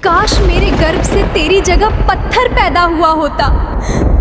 काश मेरे गर्भ से तेरी जगह पत्थर पैदा हुआ होता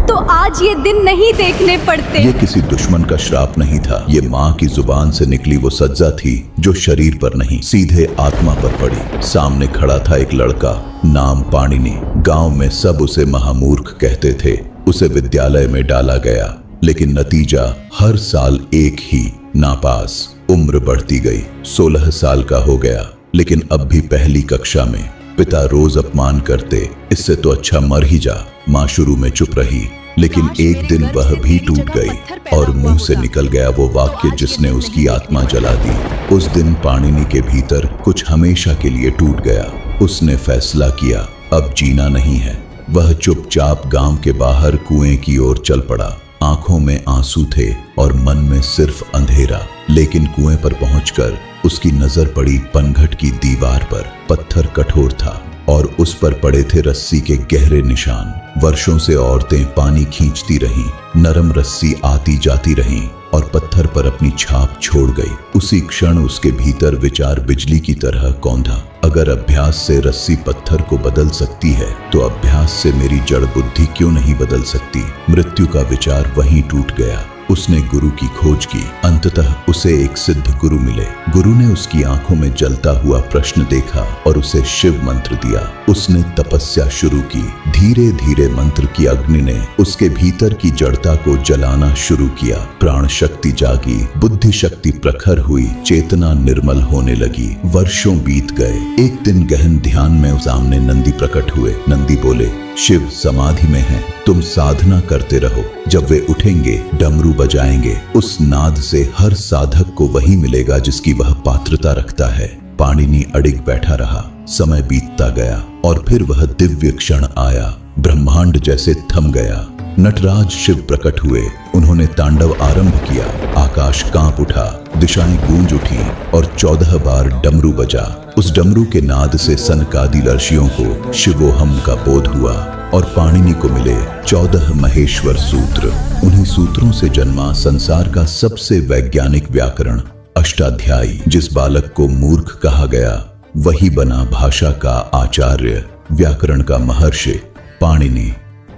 तो आज ये दिन नहीं देखने पड़ते। ये किसी दुश्मन का श्राप नहीं था, ये माँ की जुबान से निकली वो सज्जा थी जो शरीर पर नहीं सीधे आत्मा पर पड़ी। सामने खड़ा था एक लड़का, नाम पाणिनि। गांव में सब उसे महामूर्ख कहते थे। उसे विद्यालय में डाला गया, लेकिन नतीजा हर साल एक ही, नापास। उम्र बढ़ती गई, 16 साल का हो गया, लेकिन अब भी पहली कक्षा में। पिता रोज अपमान करते, इससे तो अच्छा मर ही जा। माँ शुरू में चुप रही, लेकिन एक दिन वह भी टूट गई और मुंह से निकल गया वो वाक्य जिसने उसकी आत्मा जला दी। उस दिन पाणिनि के भीतर कुछ हमेशा के लिए टूट गया। उसने फैसला किया, अब जीना नहीं है। वह चुपचाप गांव के बाहर कुएं की ओर चल पड़ा। आंखों में आंसू थे और मन में सिर्फ अंधेरा। लेकिन कुएं पर पहुंचकर उसकी नजर पड़ी पनघट की दीवार पर। पत्थर कठोर था और उस पर पड़े थे रस्सी के गहरे निशान। वर्षों से औरतें पानी खींचती रहीं, नरम रस्सी आती जाती रहीं और पत्थर पर अपनी छाप छोड़ गई। उसी क्षण उसके भीतर विचार बिजली की तरह कौंधा, अगर अभ्यास से रस्सी पत्थर को बदल सकती है तो अभ्यास से मेरी जड़ बुद्धि क्यों नहीं बदल सकती। मृत्यु का विचार वहीं टूट गया। उसने गुरु की खोज की। अंततः उसे एक सिद्ध गुरु मिले। गुरु ने उसकी आंखों में जलता हुआ प्रश्न देखा और उसे शिव मंत्र दिया। उसने तपस्या शुरू की। धीरे धीरे मंत्र की अग्नि ने उसके भीतर की जड़ता को जलाना शुरू किया। प्राण शक्ति जागी, बुद्धि शक्ति प्रखर हुई, चेतना निर्मल होने लगी। वर्षों बीत गए। एक दिन गहन ध्यान में सामने नंदी प्रकट हुए। नंदी बोले, शिव समाधि में हैं, तुम साधना करते रहो। जब वे उठेंगे, डमरू बजाएंगे, उस नाद से हर साधक को वही मिलेगा जिसकी वह पात्रता रखता है। पाणिनि अडिग बैठा रहा। समय बीतता गया और फिर वह दिव्य क्षण आया। ब्रह्मांड जैसे थम गया। नटराज शिव प्रकट हुए। उन्होंने तांडव आरंभ किया। आकाश कांप उठा, दिशाएं गूंज उठी और 14 बार डमरू बजा। उस डमरू के नाद से सनकादि ऋषियों को शिवोहम का बोध हुआ और पाणिनि को मिले 14 महेश्वर सूत्र। उन्हीं सूत्रों से जन्मा संसार का सबसे वैज्ञानिक व्याकरण अष्टाध्यायी। जिस बालक को मूर्ख कहा गया वही बना भाषा का आचार्य, व्याकरण का महर्षि पाणिनि।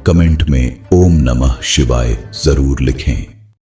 कमेंट में ओम नमः शिवाय जरूर लिखें।